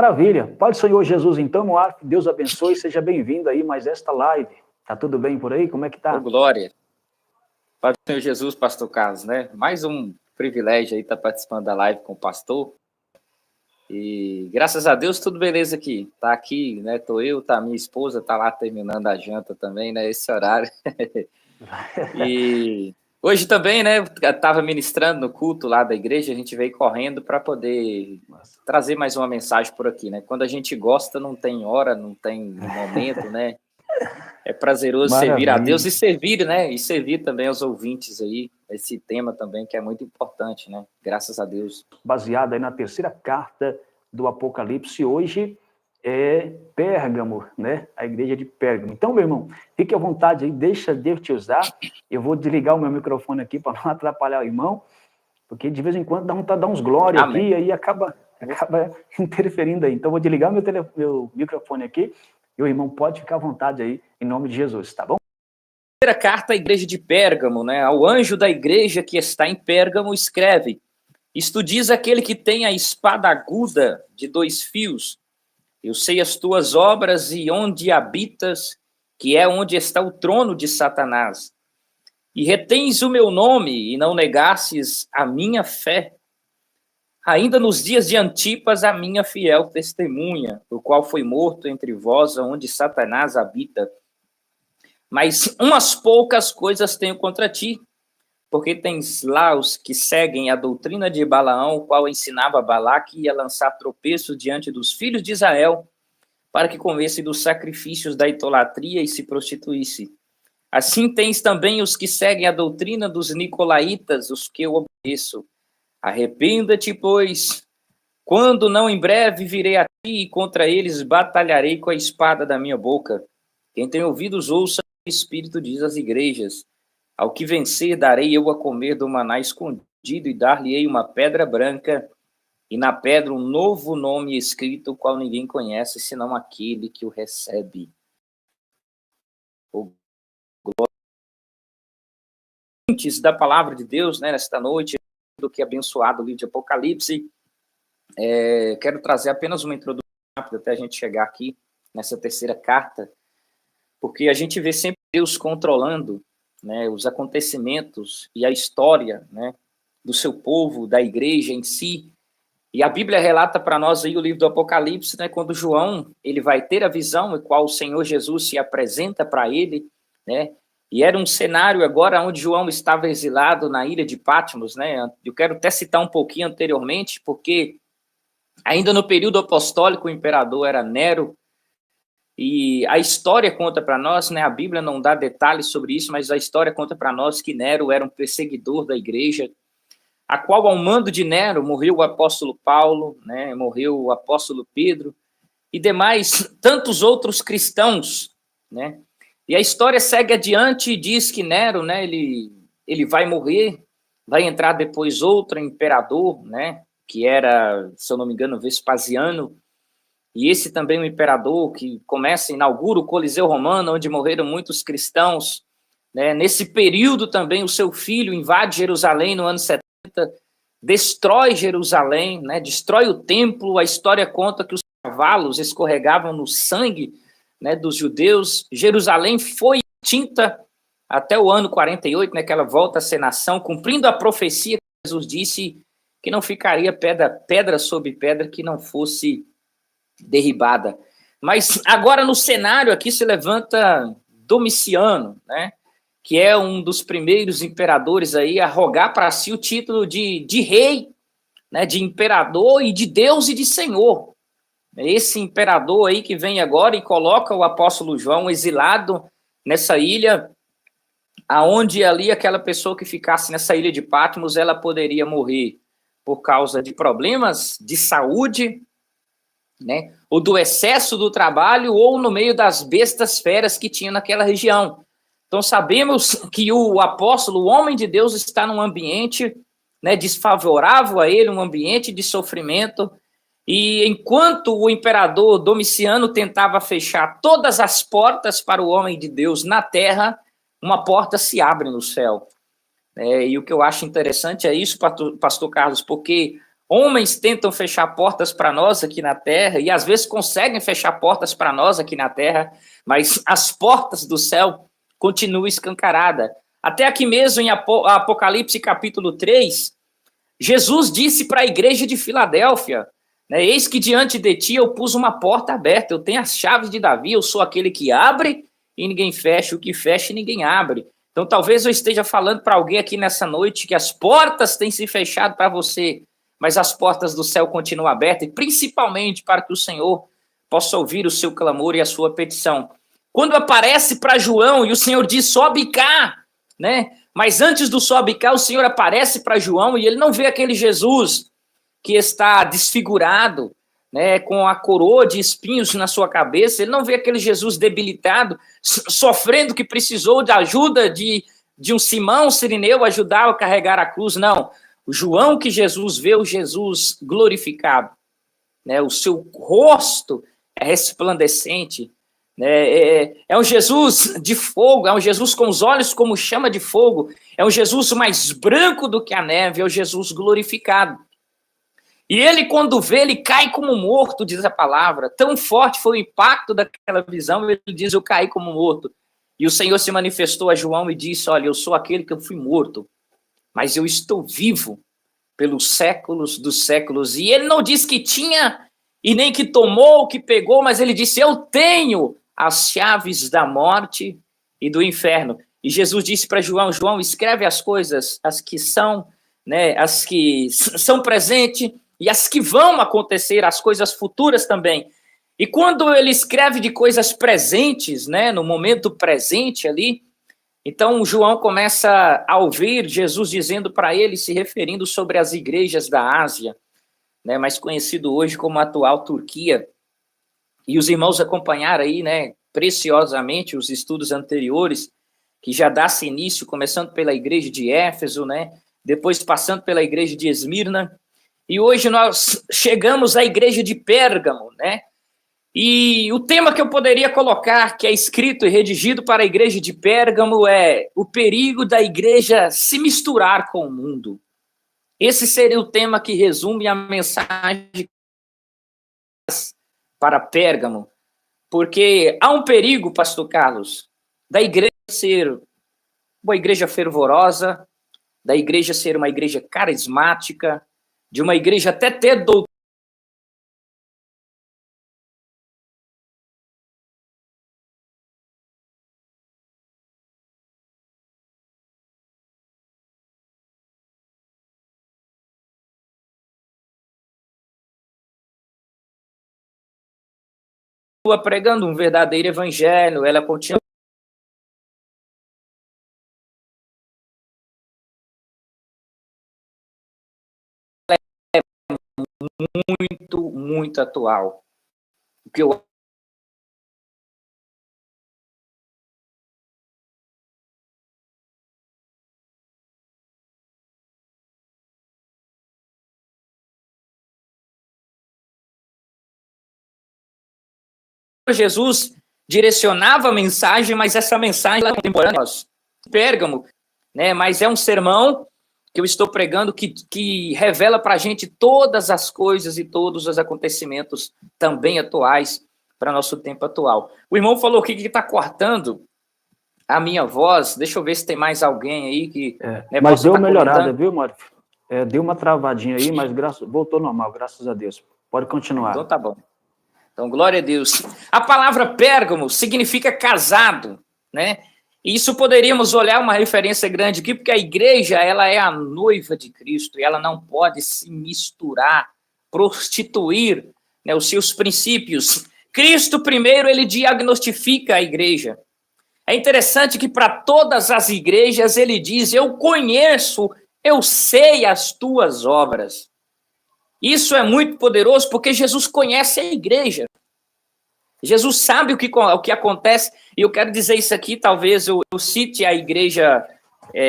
Maravilha. Pai do Senhor Jesus, então, Moab, Deus abençoe, seja bem-vindo aí mais esta live. Tá tudo bem por aí? Como é que tá? Ô, glória. Pai do Senhor Jesus, pastor Carlos, né? Mais um privilégio aí estar participando da live com o pastor. E graças a Deus, tudo beleza aqui. Tá aqui, né? Tô eu, tá minha esposa, tá lá terminando a janta também, né? Esse horário. E hoje também, né? Tava ministrando no culto lá da igreja, a gente veio correndo para poder trazer mais uma mensagem por aqui, né? Quando a gente gosta, não tem hora, não tem momento, né? É prazeroso servir a Deus e servir, né? E servir também aos ouvintes aí, esse tema também que é muito importante, né? Graças a Deus. Baseado aí na terceira carta do Apocalipse, hoje é Pérgamo, né? A igreja de Pérgamo. Então, meu irmão, fique à vontade aí, deixa Deus te usar. Eu vou desligar o meu microfone aqui para não atrapalhar o irmão, porque de vez em quando dá vontade de dar uns glória aqui e aí acaba interferindo aí. Então, vou desligar meu microfone aqui e o irmão pode ficar à vontade aí, em nome de Jesus, tá bom? Primeira carta à igreja de Pérgamo, né? Ao anjo da igreja que está em Pérgamo, escreve: Isto diz aquele que tem a espada aguda de 2 fios. Eu sei as tuas obras e onde habitas, que é onde está o trono de Satanás. E retens o meu nome e não negastes a minha fé. Ainda nos dias de Antipas, a minha fiel testemunha, o qual foi morto entre vós, onde Satanás habita. Mas umas poucas coisas tenho contra ti, porque tens lá os que seguem a doutrina de Balaão, o qual ensinava Balaque a lançar tropeço diante dos filhos de Israel, para que comesse dos sacrifícios da idolatria e se prostituísse. Assim tens também os que seguem a doutrina dos nicolaítas, os que eu obedeço. Arrependa-te, pois, quando não em breve virei a ti e contra eles batalharei com a espada da minha boca. Quem tem ouvidos ouça, o Espírito diz às igrejas. Ao que vencer, darei eu a comer do maná escondido e dar-lhe-ei uma pedra branca e na pedra um novo nome escrito, o qual ninguém conhece, senão aquele que o recebe. O glória da palavra de Deus, né, nesta noite, do que abençoado o livro de Apocalipse. Quero trazer apenas uma introdução rápida até a gente chegar aqui nessa terceira carta, porque a gente vê sempre Deus controlando, né, os acontecimentos e a história, né, do seu povo, da igreja em si. E a Bíblia relata para nós aí o livro do Apocalipse, né, quando João ele vai ter a visão em qual o Senhor Jesus se apresenta para ele, né, e era um cenário agora onde João estava exilado na ilha de Patmos, né. Eu quero até citar um pouquinho anteriormente, porque ainda no período apostólico o imperador era Nero, e a história conta para nós, né, a Bíblia não dá detalhes sobre isso, mas a história conta para nós que Nero era um perseguidor da igreja, a qual, ao mando de Nero, morreu o apóstolo Paulo, né, morreu o apóstolo Pedro, e demais tantos outros cristãos, né, e a história segue adiante e diz que Nero, né, ele vai morrer, vai entrar depois outro imperador, né, que era, se eu não me engano, Vespasiano, e esse também é um imperador que inaugura o Coliseu Romano, onde morreram muitos cristãos, né, nesse período também o seu filho invade Jerusalém no ano 70, destrói Jerusalém, né, destrói o templo. A história conta que os cavalos escorregavam no sangue, né, dos judeus. Jerusalém foi extinta até o ano 48, né, que ela volta a ser nação, cumprindo a profecia que Jesus disse que não ficaria pedra sobre pedra que não fosse derribada. Mas agora no cenário aqui se levanta Domiciano, né, que é um dos primeiros imperadores aí a rogar para si o título de rei, né, de imperador e de Deus e de Senhor. Esse imperador aí que vem agora e coloca o apóstolo João exilado nessa ilha, aonde ali aquela pessoa que ficasse nessa ilha de Patmos, ela poderia morrer por causa de problemas de saúde, né, ou do excesso do trabalho, ou no meio das bestas feras que tinha naquela região. Então sabemos que o apóstolo, o homem de Deus, está num ambiente, né, desfavorável a ele, um ambiente de sofrimento, e enquanto o imperador Domiciano tentava fechar todas as portas para o homem de Deus na terra, uma porta se abre no céu. E o que eu acho interessante é isso, pastor Carlos, porque Homens tentam fechar portas para nós aqui na terra, e às vezes conseguem fechar portas para nós aqui na terra, mas as portas do céu continuam escancaradas. Até aqui mesmo em Apocalipse capítulo 3, Jesus disse para a igreja de Filadélfia, né, eis que diante de ti eu pus uma porta aberta, eu tenho as chaves de Davi, eu sou aquele que abre e ninguém fecha, o que fecha e ninguém abre. Então talvez eu esteja falando para alguém aqui nessa noite que as portas têm se fechado para você, mas as portas do céu continuam abertas, e principalmente para que o Senhor possa ouvir o seu clamor e a sua petição. Quando aparece para João e o Senhor diz, sobe cá, né? Mas antes do sobe cá, o Senhor aparece para João e ele não vê aquele Jesus que está desfigurado, né, com a coroa de espinhos na sua cabeça, ele não vê aquele Jesus debilitado, sofrendo, que precisou de ajuda de um Simão Cirineu ajudá-lo a carregar a cruz, não. O João que Jesus vê, o Jesus glorificado, né, o seu rosto é resplandecente, né, é um Jesus de fogo, é um Jesus com os olhos como chama de fogo, é um Jesus mais branco do que a neve, é o Jesus glorificado. E ele, quando vê, ele cai como morto, diz a palavra. Tão forte foi o impacto daquela visão, ele diz, eu caí como morto. E o Senhor se manifestou a João e disse, olha, eu sou aquele que eu fui morto, mas eu estou vivo pelos séculos dos séculos. E ele não disse que tinha, e nem que tomou, que pegou, mas ele disse, eu tenho as chaves da morte e do inferno. E Jesus disse para João, João, escreve as coisas, as que são, né, as que são presentes, e as que vão acontecer, as coisas futuras também. E quando ele escreve de coisas presentes, né, no momento presente ali, então João começa a ouvir Jesus dizendo para ele, se referindo sobre as igrejas da Ásia, né, mais conhecido hoje como a atual Turquia. E os irmãos acompanharam aí, né, preciosamente os estudos anteriores, que já dá-se início, começando pela igreja de Éfeso, né, depois passando pela igreja de Esmirna, e hoje nós chegamos à igreja de Pérgamo, né? E o tema que eu poderia colocar, que é escrito e redigido para a igreja de Pérgamo, é o perigo da igreja se misturar com o mundo. Esse seria o tema que resume a mensagem para Pérgamo. Porque há um perigo, pastor Carlos, da igreja ser uma igreja fervorosa, da igreja ser uma igreja carismática, de uma igreja até ter doutrina. Pregando um verdadeiro evangelho, ela continua muito atual. O que eu Jesus direcionava a mensagem, mas essa mensagem é contemporânea, Pérgamo, né? Mas é um sermão que eu estou pregando que revela para a gente todas as coisas e todos os acontecimentos também atuais para nosso tempo atual. O irmão falou que está cortando a minha voz. Deixa eu ver se tem mais alguém aí que... né, mas deu uma melhorada, viu, Mário? Deu uma travadinha aí, mas voltou normal, graças a Deus. Pode continuar. Então tá bom. Então, glória a Deus. A palavra Pérgamo significa casado, né? E isso poderíamos olhar uma referência grande aqui, porque a igreja, ela é a noiva de Cristo, e ela não pode se misturar, prostituir, né, os seus princípios. Cristo, primeiro, ele diagnostifica a igreja. É interessante que para todas as igrejas ele diz, eu conheço, eu sei as tuas obras. Isso é muito poderoso porque Jesus conhece a igreja. Jesus sabe o que acontece, e eu quero dizer isso aqui, talvez eu cite a igreja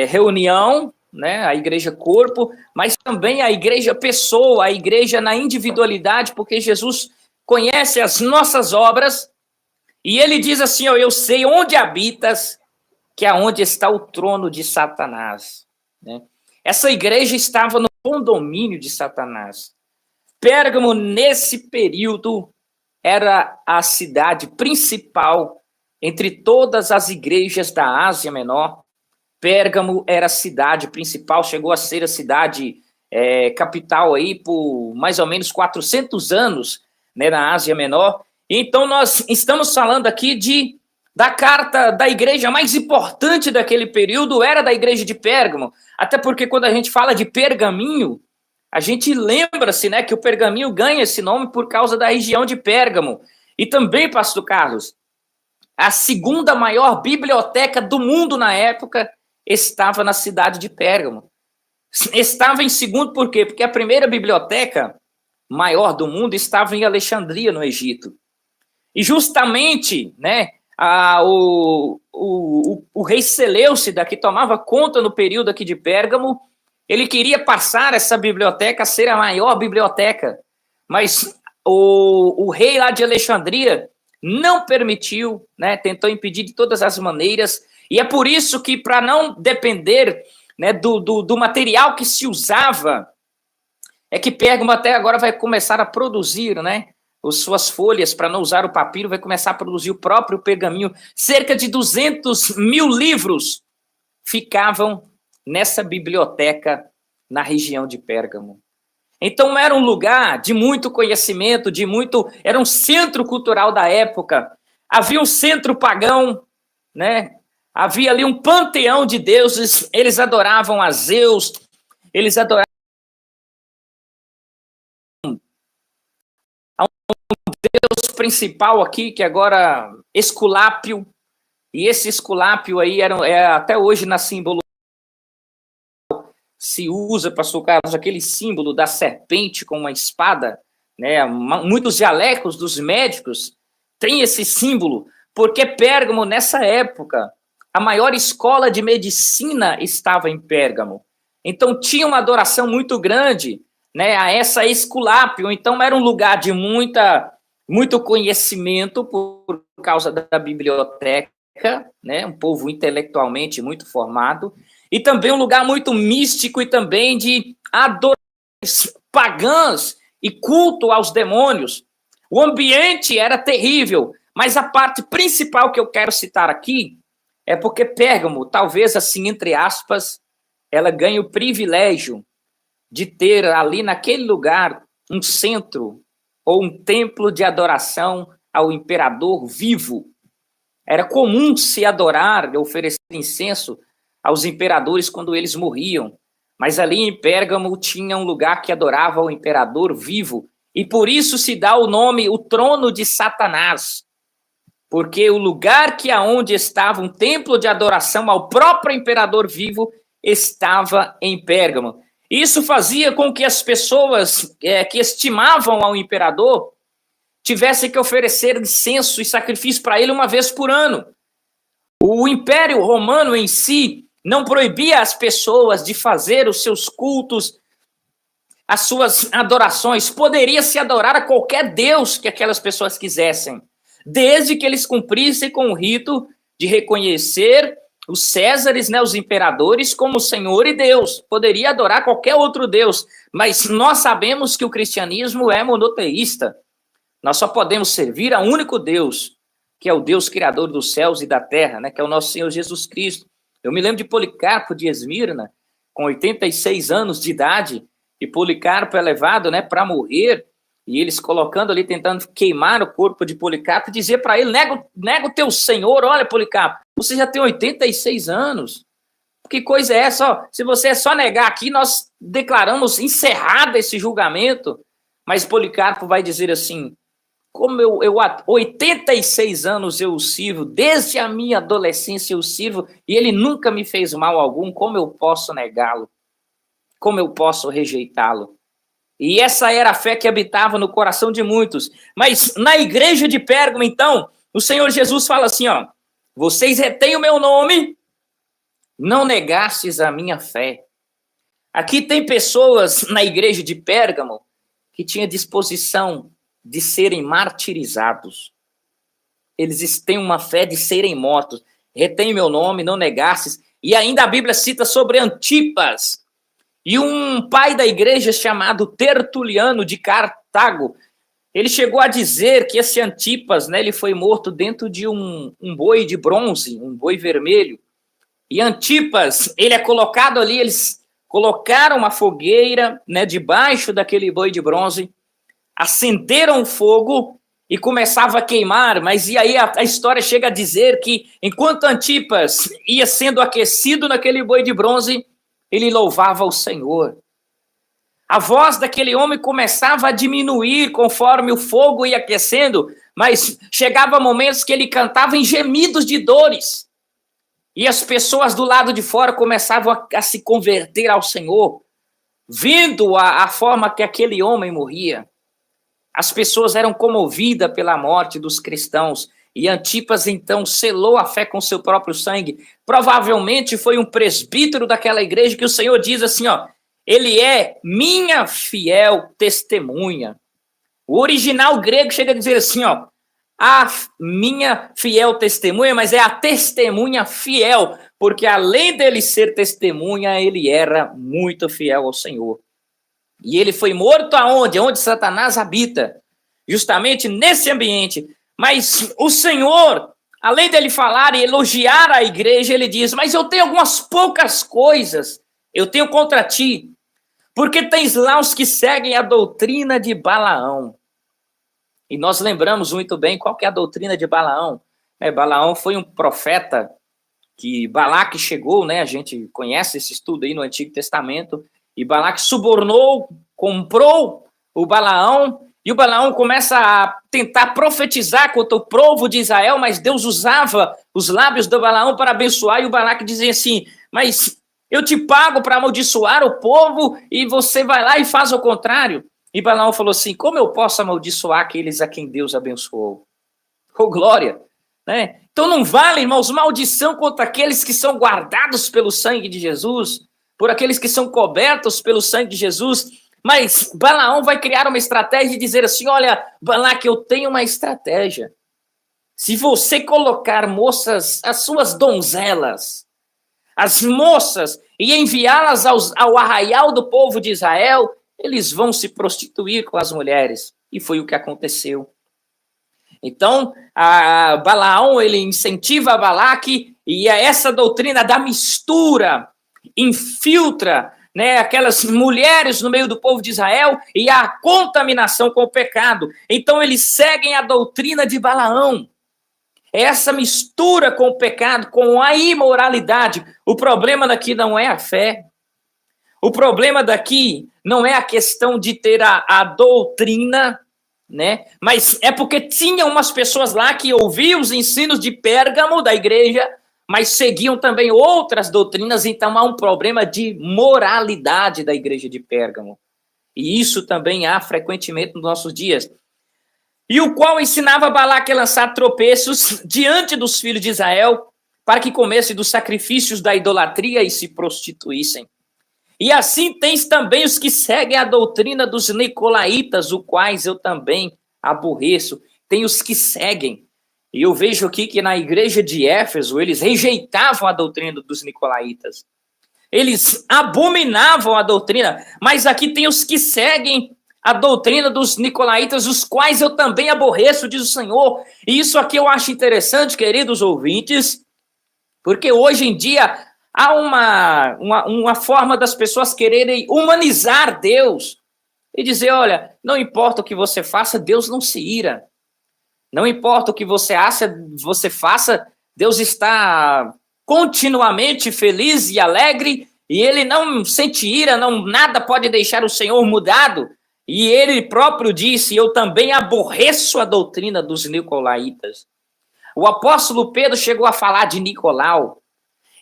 reunião, né, a igreja corpo, mas também a igreja pessoa, a igreja na individualidade, porque Jesus conhece as nossas obras, e ele diz assim, eu sei onde habitas, que é onde está o trono de Satanás. Né? Essa igreja estava no condomínio de Satanás. Pérgamo, nesse período, era a cidade principal entre todas as igrejas da Ásia Menor. Pérgamo era a cidade principal, chegou a ser a cidade capital aí por mais ou menos 400 anos, né, na Ásia Menor. Então, nós estamos falando aqui da carta da igreja mais importante daquele período, era da igreja de Pérgamo. Até porque quando a gente fala de pergaminho, a gente lembra-se, né, que o pergaminho ganha esse nome por causa da região de Pérgamo. E também, pastor Carlos, a segunda maior biblioteca do mundo na época estava na cidade de Pérgamo. Estava em segundo por quê? Porque a primeira biblioteca maior do mundo estava em Alexandria, no Egito. E justamente, né, o rei Seleucida, que tomava conta no período aqui de Pérgamo, ele queria passar essa biblioteca a ser a maior biblioteca, mas o rei lá de Alexandria não permitiu, né, tentou impedir de todas as maneiras, e é por isso que, para não depender, né, do material que se usava, é que Pérgamo até agora vai começar a produzir, né, as suas folhas, para não usar o papiro, vai começar a produzir o próprio pergaminho. Cerca de 200 mil livros ficavam nessa biblioteca na região de Pérgamo. Então era um lugar de muito conhecimento, era um centro cultural da época. Havia um centro pagão, né? Havia ali um panteão de deuses, eles adoravam a Zeus, eles adoravam a um deus principal aqui, que agora Esculápio, e esse Esculápio aí até hoje na simbologia se usa, pastor Carlos, aquele símbolo da serpente com uma espada, né? Muitos dialectos dos médicos têm esse símbolo, porque Pérgamo, nessa época, a maior escola de medicina estava em Pérgamo. Então, tinha uma adoração muito grande, né, a essa Esculápio. Então, era um lugar de muito conhecimento por causa da biblioteca, né, um povo intelectualmente muito formado, e também um lugar muito místico e também de adorações pagãs e culto aos demônios. O ambiente era terrível, mas a parte principal que eu quero citar aqui é porque Pérgamo, talvez assim, entre aspas, ela ganha o privilégio de ter ali naquele lugar um centro ou um templo de adoração ao imperador vivo. Era comum se adorar e oferecer incenso aos imperadores quando eles morriam, mas ali em Pérgamo tinha um lugar que adorava o imperador vivo, e por isso se dá o nome, o trono de Satanás, porque o lugar aonde estava um templo de adoração ao próprio imperador vivo estava em Pérgamo. Isso fazia com que as pessoas que estimavam ao imperador tivessem que oferecer incenso e sacrifício para ele uma vez por ano. O Império Romano em si não proibia as pessoas de fazer os seus cultos, as suas adorações. Poderia se adorar a qualquer deus que aquelas pessoas quisessem, desde que eles cumprissem com o rito de reconhecer os Césares, né, os imperadores, como Senhor e Deus. Poderia adorar qualquer outro deus, mas nós sabemos que o cristianismo é monoteísta. Nós só podemos servir a um único Deus, que é o Deus criador dos céus e da terra, né, que é o nosso Senhor Jesus Cristo. Eu me lembro de Policarpo de Esmirna, com 86 anos de idade, e Policarpo é levado, né, para morrer, e eles colocando ali, tentando queimar o corpo de Policarpo, e dizer para ele, nega o teu Senhor, olha, Policarpo, você já tem 86 anos, que coisa é essa? Se você é só negar aqui, nós declaramos encerrado esse julgamento, mas Policarpo vai dizer assim, como eu há 86 anos eu o sirvo, desde a minha adolescência eu o sirvo, e ele nunca me fez mal algum, como eu posso negá-lo? Como eu posso rejeitá-lo? E essa era a fé que habitava no coração de muitos. Mas na igreja de Pérgamo, então, o Senhor Jesus fala assim, ó, vocês retêm o meu nome, não negastes a minha fé. Aqui tem pessoas na igreja de Pérgamo que tinham disposição de serem martirizados. Eles têm uma fé de serem mortos. Retém meu nome, não negastes. E ainda a Bíblia cita sobre Antipas, E um pai da igreja chamado Tertuliano de Cartago, ele chegou a dizer que esse Antipas, né, ele foi morto dentro de um boi de bronze, um boi vermelho. E Antipas, ele é colocado ali, eles colocaram uma fogueira, né, debaixo daquele boi de bronze, acenderam o fogo e começava a queimar, mas e aí a história chega a dizer que enquanto Antipas ia sendo aquecido naquele boi de bronze, ele louvava o Senhor. A voz daquele homem começava a diminuir conforme o fogo ia aquecendo, mas chegava momentos que ele cantava em gemidos de dores. E as pessoas do lado de fora começavam a se converter ao Senhor, vendo a forma que aquele homem morria. As pessoas eram comovidas pela morte dos cristãos. E Antipas, então, selou a fé com seu próprio sangue. Provavelmente foi um presbítero daquela igreja que o Senhor diz assim, ó, ele é minha fiel testemunha. O original grego chega a dizer assim, ó, a minha fiel testemunha, mas é a testemunha fiel, porque além dele ser testemunha, ele era muito fiel ao Senhor. E ele foi morto aonde? Onde Satanás habita. Justamente nesse ambiente. Mas o Senhor, além dele falar e elogiar a igreja, ele diz, mas eu tenho algumas poucas coisas, eu tenho contra ti, porque tens lá os que seguem a doutrina de Balaão. E nós lembramos muito bem qual que é a doutrina de Balaão. Balaão foi um profeta que Balaque chegou, né? A gente conhece esse estudo aí no Antigo Testamento, e Balaque subornou, comprou o Balaão, e o Balaão começa a tentar profetizar contra o povo de Israel, mas Deus usava os lábios do Balaão para abençoar, e o Balaque dizia assim, mas eu te pago para amaldiçoar o povo, e você vai lá e faz o contrário. E Balaão falou assim, como eu posso amaldiçoar aqueles a quem Deus abençoou? Oh, glória! Né? Então não vale, irmãos, maldição contra aqueles que são guardados pelo sangue de Jesus, por aqueles que são cobertos pelo sangue de Jesus, mas Balaão vai criar uma estratégia e dizer assim, olha, Balaque, eu tenho uma estratégia. Se você colocar moças, as suas donzelas, as moças, e enviá-las ao arraial do povo de Israel, eles vão se prostituir com as mulheres. E foi o que aconteceu. Então, Balaão, ele incentiva Balaque, e essa doutrina da mistura infiltra, né, aquelas mulheres no meio do povo de Israel e a contaminação com o pecado. Então, eles seguem a doutrina de Balaão. Essa mistura com o pecado, com a imoralidade. O problema daqui não é a fé. O problema daqui não é a questão de ter a doutrina, né? Mas é porque tinha umas pessoas lá que ouviam os ensinos de Pérgamo, da igreja, mas seguiam também outras doutrinas, então há um problema de moralidade da igreja de Pérgamo. E isso também há frequentemente nos nossos dias. E o qual ensinava Balaque a lançar tropeços diante dos filhos de Israel, para que comessem dos sacrifícios da idolatria e se prostituíssem. E assim tens também os que seguem a doutrina dos nicolaítas, o quais eu também aborreço. Tem os que seguem. E eu vejo aqui que na igreja de Éfeso, eles rejeitavam a doutrina dos nicolaítas. Eles abominavam a doutrina, mas aqui tem os que seguem a doutrina dos nicolaítas, os quais eu também aborreço, diz o Senhor. E isso aqui eu acho interessante, queridos ouvintes, porque hoje em dia há uma forma das pessoas quererem humanizar Deus e dizer, olha, não importa o que você faça, Deus não se ira. Não importa o que você faça, Deus está continuamente feliz e alegre e ele não sente ira, nada pode deixar o Senhor mudado. E ele próprio disse, eu também aborreço a doutrina dos nicolaítas. O apóstolo Pedro chegou a falar de Nicolau.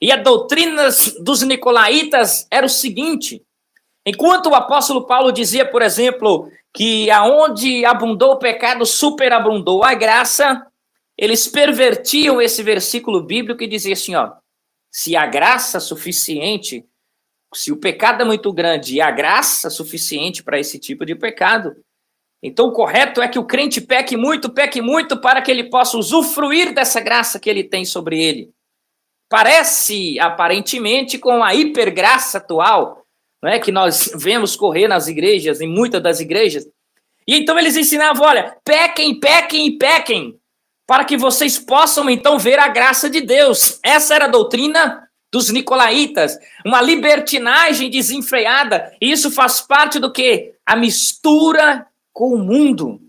E a doutrina dos nicolaítas era o seguinte, enquanto o apóstolo Paulo dizia, por exemplo, que aonde abundou o pecado, superabundou a graça, eles pervertiam esse versículo bíblico e diziam assim, ó, se a graça suficiente, se o pecado é muito grande e a graça suficiente para esse tipo de pecado, então o correto é que o crente peque muito para que ele possa usufruir dessa graça que ele tem sobre ele. Parece, aparentemente, com a hipergraça atual, não é, que nós vemos correr nas igrejas, em muitas das igrejas. E então eles ensinavam, olha, pequem, pequem e pequem, para que vocês possam então ver a graça de Deus. Essa era a doutrina dos nicolaítas, uma libertinagem desenfreada. E isso faz parte do quê? A mistura com o mundo.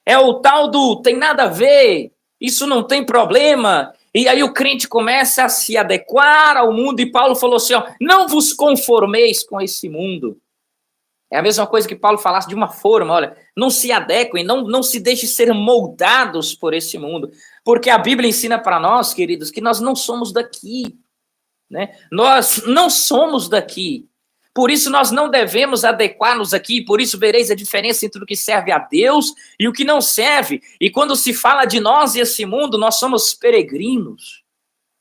É o tal do tem nada a ver, isso não tem problema. E aí o crente começa a se adequar ao mundo, e Paulo falou assim, ó, não vos conformeis com esse mundo. É a mesma coisa que Paulo falasse de uma forma, olha, não se adequem, não se deixem ser moldados por esse mundo, porque a Bíblia ensina para nós, queridos, que nós não somos daqui, né? Nós não somos daqui, por isso nós não devemos adequar-nos aqui, por isso vereis a diferença entre o que serve a Deus e o que não serve, e quando se fala de nós e esse mundo, nós somos peregrinos,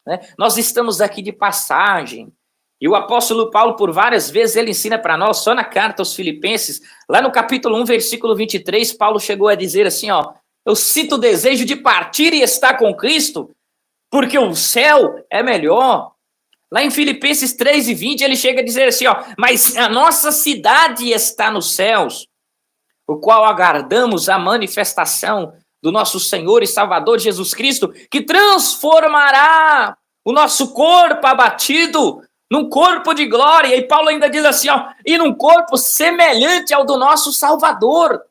né? Nós estamos aqui de passagem. E o apóstolo Paulo, por várias vezes, ele ensina para nós, só na carta aos Filipenses, lá no capítulo 1, versículo 23, Paulo chegou a dizer assim, ó, eu sinto o desejo de partir e estar com Cristo, porque o céu é melhor. Lá em Filipenses 3 e 20, ele chega a dizer assim, ó, mas a nossa cidade está nos céus, o qual aguardamos a manifestação do nosso Senhor e Salvador Jesus Cristo, que transformará o nosso corpo abatido num corpo de glória. E Paulo ainda diz assim, ó, e num corpo semelhante ao do nosso Salvador.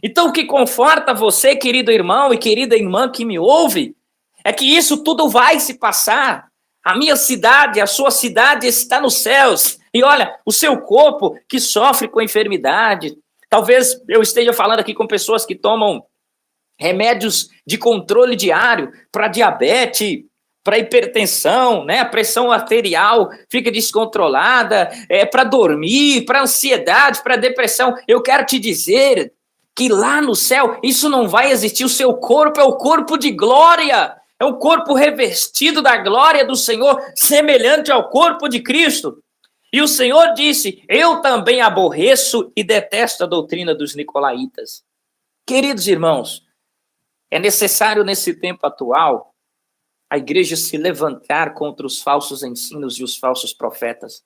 Então o que conforta você, querido irmão e querida irmã que me ouve, é que isso tudo vai se passar. A minha cidade, a sua cidade está nos céus. E olha, o seu corpo que sofre com enfermidade, talvez eu esteja falando aqui com pessoas que tomam remédios de controle diário para diabetes, para hipertensão, né? A pressão arterial fica descontrolada, para dormir, para ansiedade, para depressão. Eu quero te dizer que lá no céu isso não vai existir. O seu corpo é o corpo de glória, é o corpo revestido da glória do Senhor, semelhante ao corpo de Cristo. E o Senhor disse, eu também aborreço e detesto a doutrina dos nicolaítas. Queridos irmãos, é necessário nesse tempo atual a igreja se levantar contra os falsos ensinos e os falsos profetas.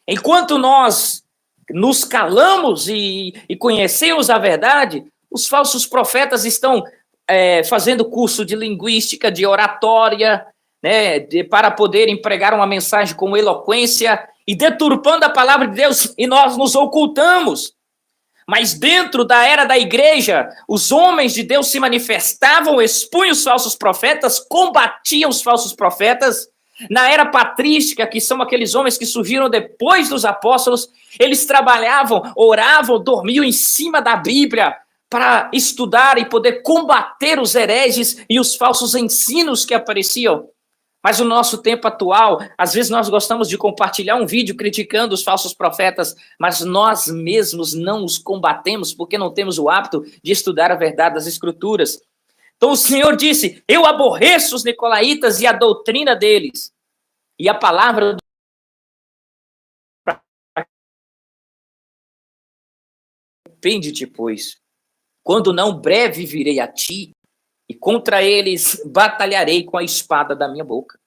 Enquanto nós nos calamos e conhecemos a verdade, os falsos profetas estão fazendo curso de linguística, de oratória, né, para poderem pregar uma mensagem com eloquência e deturpando a palavra de Deus, e nós nos ocultamos. Mas dentro da era da igreja, os homens de Deus se manifestavam, expunham os falsos profetas, combatiam os falsos profetas. Na era patrística, que são aqueles homens que surgiram depois dos apóstolos, eles trabalhavam, oravam, dormiam em cima da Bíblia para estudar e poder combater os hereges e os falsos ensinos que apareciam. Mas no nosso tempo atual, às vezes nós gostamos de compartilhar um vídeo criticando os falsos profetas, mas nós mesmos não os combatemos porque não temos o hábito de estudar a verdade das Escrituras. Então o Senhor disse, eu aborreço os nicolaítas e a doutrina deles. E a palavra do arrepende-te, pois, quando não breve virei a ti, e contra eles batalharei com a espada da minha boca.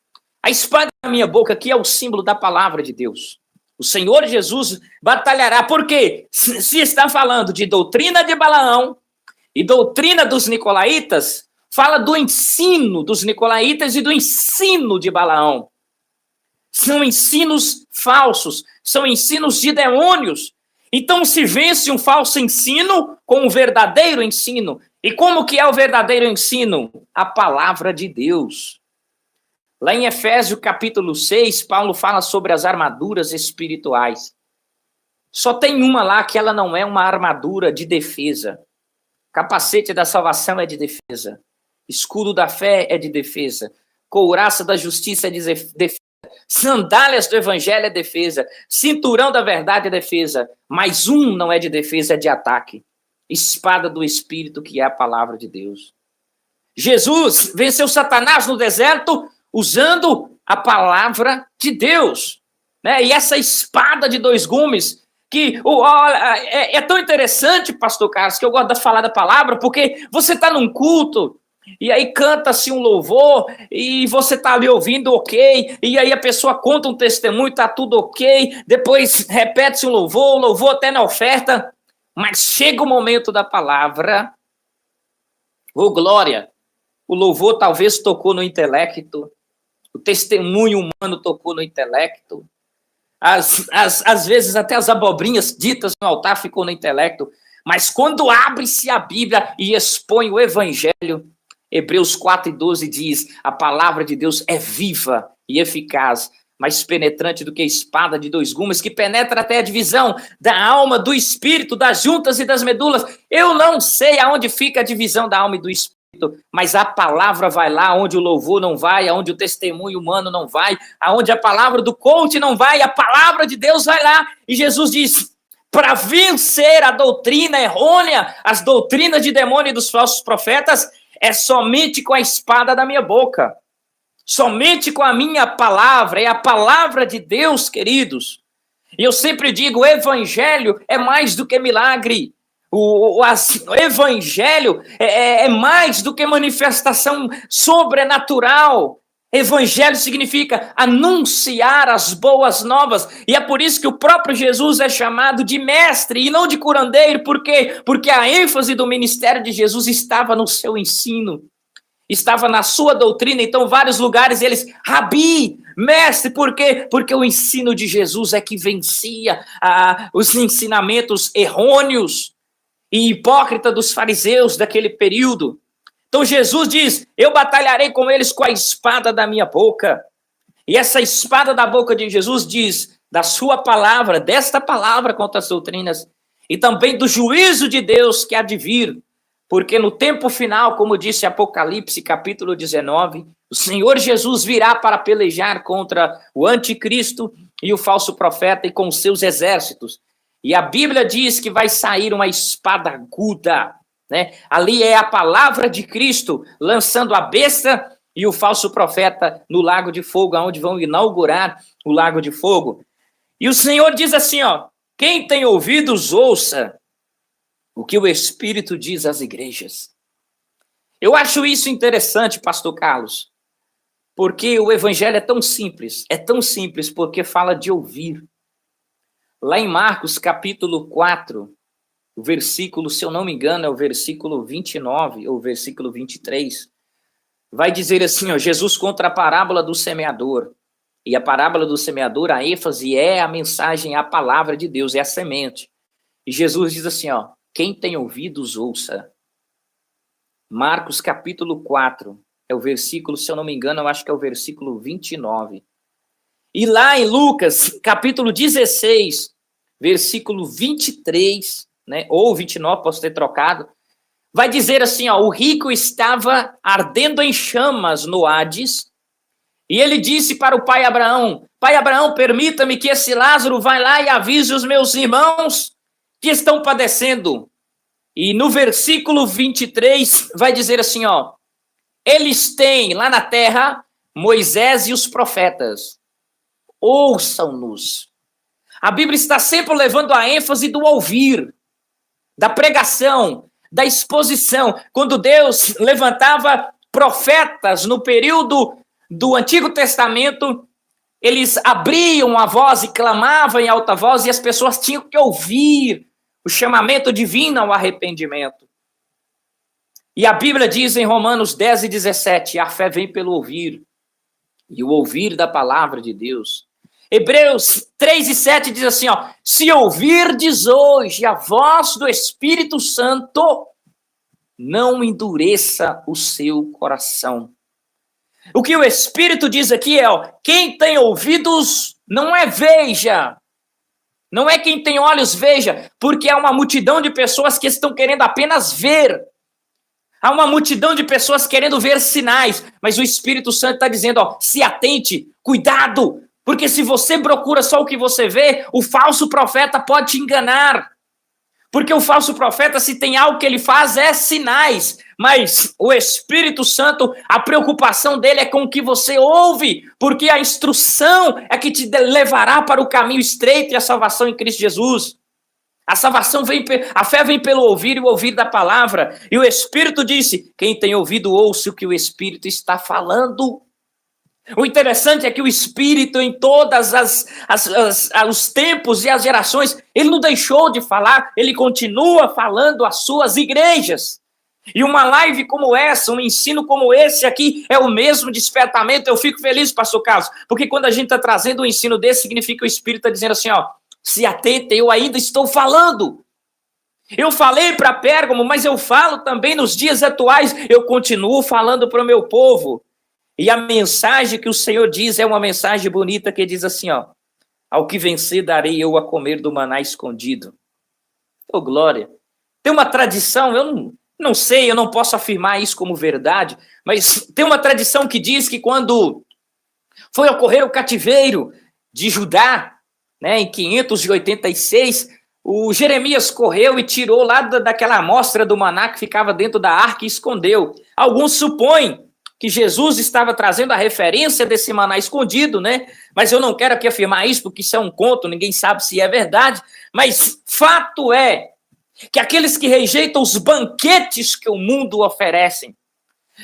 A espada da minha boca aqui é o símbolo da palavra de Deus. O Senhor Jesus batalhará, porque se está falando de doutrina de Balaão e doutrina dos nicolaítas, fala do ensino dos nicolaítas e do ensino de Balaão. São ensinos falsos, são ensinos de demônios. Então se vence um falso ensino com um verdadeiro ensino. E como que é o verdadeiro ensino? A palavra de Deus. Lá em Efésios capítulo 6, Paulo fala sobre as armaduras espirituais. Só tem uma lá que ela não é uma armadura de defesa. Capacete da salvação é de defesa. Escudo da fé é de defesa. Couraça da justiça é de defesa. Sandálias do evangelho é defesa. Cinturão da verdade é defesa. Mas um não é de defesa, é de ataque. Espada do Espírito, que é a palavra de Deus. Jesus venceu Satanás no deserto usando a palavra de Deus, né? E essa espada de dois gumes, que é tão interessante, pastor Carlos, que eu gosto de falar da palavra, porque você está num culto e aí canta-se um louvor, e você está ali ouvindo, ok, e aí a pessoa conta um testemunho, está tudo ok, depois repete-se um louvor, o louvor até na oferta, mas chega o momento da palavra, ô glória, o louvor talvez tocou no intelecto, o testemunho humano tocou no intelecto, às vezes até as abobrinhas ditas no altar ficou no intelecto, mas quando abre-se a Bíblia e expõe o Evangelho, Hebreus 4:12 diz, a palavra de Deus é viva e eficaz, mais penetrante do que a espada de dois gumes, que penetra até a divisão da alma, do espírito, das juntas e das medulas. Eu não sei aonde fica a divisão da alma e do espírito, mas a palavra vai lá onde o louvor não vai, aonde o testemunho humano não vai, aonde a palavra do coach não vai, a palavra de Deus vai lá. E Jesus diz, para vencer a doutrina errônea, as doutrinas de demônio e dos falsos profetas, é somente com a espada da minha boca, somente com a minha palavra, é a palavra de Deus, queridos. E eu sempre digo, o evangelho é mais do que milagre, o evangelho é mais do que manifestação sobrenatural. Evangelho significa anunciar as boas novas, e é por isso que o próprio Jesus é chamado de mestre e não de curandeiro. Por quê? Porque a ênfase do ministério de Jesus estava no seu ensino, estava na sua doutrina. Então, vários lugares eles, Rabi, mestre, por quê? Porque o ensino de Jesus é que vencia os ensinamentos errôneos e hipócritas dos fariseus daquele período. Então Jesus diz, eu batalharei com eles com a espada da minha boca. E essa espada da boca de Jesus diz, da sua palavra, desta palavra contra as doutrinas, e também do juízo de Deus que há de vir. Porque no tempo final, como disse Apocalipse capítulo 19, o Senhor Jesus virá para pelejar contra o anticristo e o falso profeta e com seus exércitos. E a Bíblia diz que vai sair uma espada aguda, né? Ali é a palavra de Cristo lançando a besta e o falso profeta no lago de fogo, onde vão inaugurar o lago de fogo. E o Senhor diz assim, ó, quem tem ouvidos, ouça o que o Espírito diz às igrejas. Eu acho isso interessante, pastor Carlos, porque o evangelho é tão simples porque fala de ouvir. Lá em Marcos capítulo 4, o versículo, se eu não me engano, é o versículo 29 ou versículo 23, vai dizer assim, ó, Jesus contra a parábola do semeador. E a parábola do semeador, a ênfase é a mensagem, a palavra de Deus, é a semente. E Jesus diz assim, ó, quem tem ouvidos, ouça. Marcos capítulo 4, é o versículo, se eu não me engano, eu acho que é o versículo 29. E lá em Lucas, capítulo 16, versículo 23, né, ou 29, posso ter trocado, vai dizer assim, ó, o rico estava ardendo em chamas no Hades, e ele disse para o pai Abraão, permita-me que esse Lázaro vá lá e avise os meus irmãos que estão padecendo. E no versículo 23 vai dizer assim, ó, eles têm lá na terra Moisés e os profetas, ouçam-nos. A Bíblia está sempre levando a ênfase do ouvir, da pregação, da exposição. Quando Deus levantava profetas no período do Antigo Testamento, eles abriam a voz e clamavam em alta voz e as pessoas tinham que ouvir o chamamento divino ao arrependimento. E a Bíblia diz em Romanos 10:17, a fé vem pelo ouvir, e o ouvir da palavra de Deus. Hebreus 3:7 diz assim, ó, se ouvirdes hoje a voz do Espírito Santo, não endureça o seu coração. O que o Espírito diz aqui é, ó, quem tem ouvidos não é veja, não é quem tem olhos veja, porque há uma multidão de pessoas que estão querendo apenas ver. Há uma multidão de pessoas querendo ver sinais, mas o Espírito Santo está dizendo, ó, se atente, cuidado, porque se você procura só o que você vê, o falso profeta pode te enganar. Porque o falso profeta, se tem algo que ele faz, é sinais. Mas o Espírito Santo, a preocupação dele é com o que você ouve, porque a instrução é que te levará para o caminho estreito e a salvação em Cristo Jesus. A salvação a fé vem pelo ouvir e o ouvir da palavra. E o Espírito disse, quem tem ouvido, ouça o que o Espírito está falando. O interessante é que o Espírito, em todas os tempos e as gerações, ele não deixou de falar, ele continua falando às suas igrejas. E uma live como essa, um ensino como esse aqui, é o mesmo despertamento. Eu fico feliz, pastor Carlos, porque quando a gente está trazendo um ensino desse, significa que o Espírito está dizendo assim, ó, se atentem, eu ainda estou falando. Eu falei para Pérgamo, mas eu falo também nos dias atuais, eu continuo falando para o meu povo. E a mensagem que o Senhor diz é uma mensagem bonita que diz assim, ó, ao que vencer darei eu a comer do maná escondido. Oh, glória. Tem uma tradição, eu não sei, eu não posso afirmar isso como verdade, mas tem uma tradição que diz que quando foi ocorrer o cativeiro de Judá, né, em 586, o Jeremias correu e tirou lá daquela amostra do maná que ficava dentro da arca e escondeu. Alguns supõem que Jesus estava trazendo a referência desse maná escondido, né? Mas eu não quero aqui afirmar isso, porque isso é um conto, ninguém sabe se é verdade, mas fato é que aqueles que rejeitam os banquetes que o mundo oferece,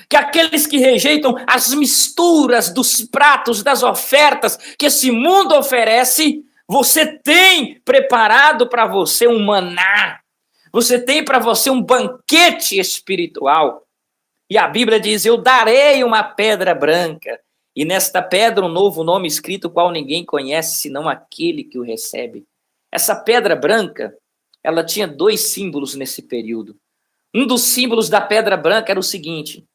que aqueles que rejeitam as misturas dos pratos, das ofertas que esse mundo oferece, você tem preparado para você um maná, você tem para você um banquete espiritual. E a Bíblia diz, eu darei uma pedra branca, e nesta pedra um novo nome escrito, qual ninguém conhece, senão aquele que o recebe. Essa pedra branca, ela tinha 2 símbolos nesse período. Um dos símbolos da pedra branca era o seguinte,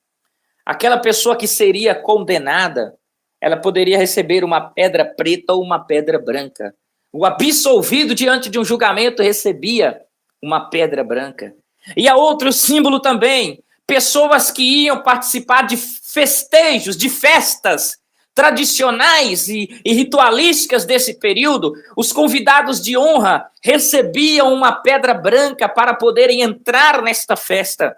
aquela pessoa que seria condenada, ela poderia receber uma pedra preta ou uma pedra branca. O absolvido diante de um julgamento recebia uma pedra branca. E há outro símbolo também, pessoas que iam participar de festejos, de festas tradicionais e ritualísticas desse período, os convidados de honra recebiam uma pedra branca para poderem entrar nesta festa.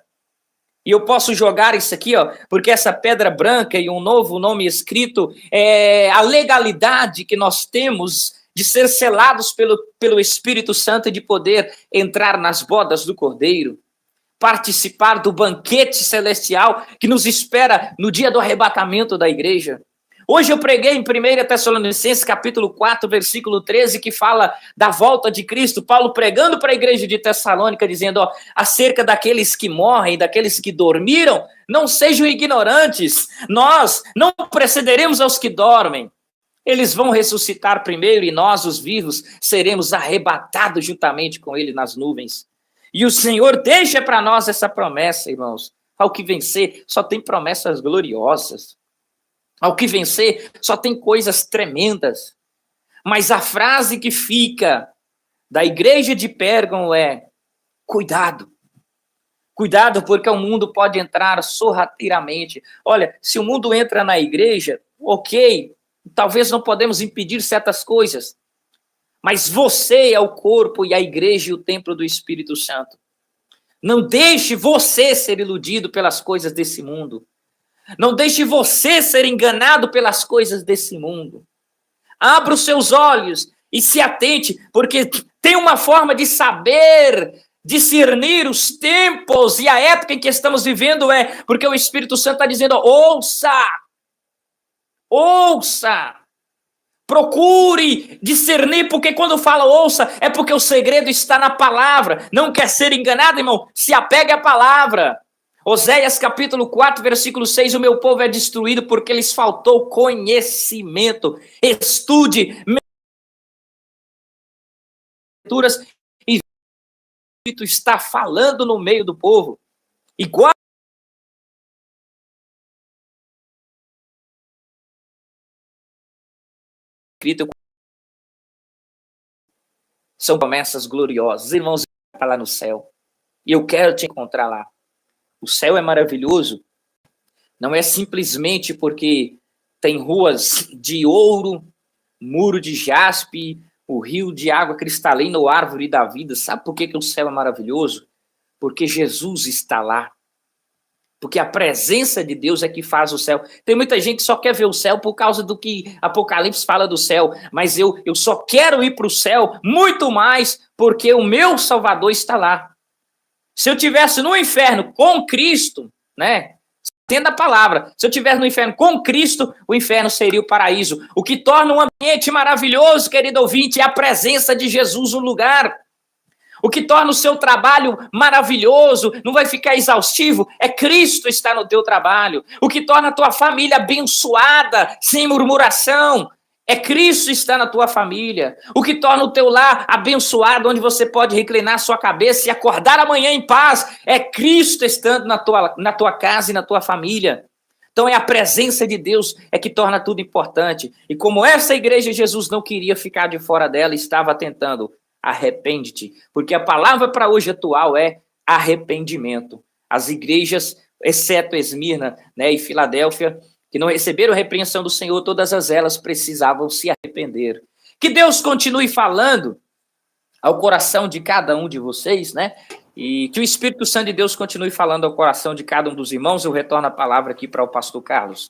E eu posso jogar isso aqui, ó, porque essa pedra branca e um novo nome escrito é a legalidade que nós temos de ser selados pelo Espírito Santo e de poder entrar nas bodas do Cordeiro, participar do banquete celestial que nos espera no dia do arrebatamento da igreja. Hoje eu preguei em 1 Tessalonicenses, capítulo 4, versículo 13, que fala da volta de Cristo. Paulo pregando para a igreja de Tessalônica, dizendo, ó, acerca daqueles que morrem, daqueles que dormiram, não sejam ignorantes. Nós não precederemos aos que dormem. Eles vão ressuscitar primeiro e nós, os vivos, seremos arrebatados juntamente com ele nas nuvens. E o Senhor deixa para nós essa promessa, irmãos. Ao que vencer, só tem promessas gloriosas. Ao que vencer, só tem coisas tremendas. Mas a frase que fica da igreja de Pérgamo é, cuidado. Cuidado, porque o mundo pode entrar sorrateiramente. Olha, se o mundo entra na igreja, ok, talvez não podemos impedir certas coisas. Mas você é o corpo e a igreja e o templo do Espírito Santo. Não deixe você ser iludido pelas coisas desse mundo. Não deixe você ser enganado pelas coisas desse mundo. Abra os seus olhos e se atente, porque tem uma forma de saber discernir os tempos e a época em que estamos vivendo, porque o Espírito Santo está dizendo, ouça, procure discernir, porque quando fala ouça, é porque o segredo está na palavra. Não quer ser enganado, irmão? Se apegue à palavra. Oséias capítulo 4, versículo 6, o meu povo é destruído porque lhes faltou conhecimento. Estude, leituras, e o Espírito está falando no meio do povo. Igual são promessas gloriosas. Irmãos, está lá no céu. E eu quero te encontrar lá. O céu é maravilhoso. Não é simplesmente porque tem ruas de ouro, muro de jaspe, o rio de água cristalina ou árvore da vida. Sabe por que o céu é maravilhoso? Porque Jesus está lá. Porque a presença de Deus é que faz o céu. Tem muita gente que só quer ver o céu por causa do que Apocalipse fala do céu. Mas eu só quero ir para o céu muito mais porque o meu Salvador está lá. Se eu tivesse no inferno com Cristo, né? Tendo a palavra, se eu tivesse no inferno com Cristo, o inferno seria o paraíso. O que torna um ambiente maravilhoso, querido ouvinte, é a presença de Jesus no lugar. O que torna o seu trabalho maravilhoso, não vai ficar exaustivo, é Cristo estar no teu trabalho. O que torna a tua família abençoada, sem murmuração, é Cristo estar na tua família. O que torna o teu lar abençoado, onde você pode reclinar sua cabeça e acordar amanhã em paz, é Cristo estando na tua casa e na tua família. Então é a presença de Deus é que torna tudo importante. E como essa igreja, Jesus não queria ficar de fora dela, estava tentando. Arrepende-te, porque a palavra para hoje atual é arrependimento. As igrejas, exceto Esmirna, né, e Filadélfia, que não receberam repreensão do Senhor, todas elas precisavam se arrepender. Que Deus continue falando ao coração de cada um de vocês, né? E que o Espírito Santo de Deus continue falando ao coração de cada um dos irmãos. Eu retorno a palavra aqui para o pastor Carlos.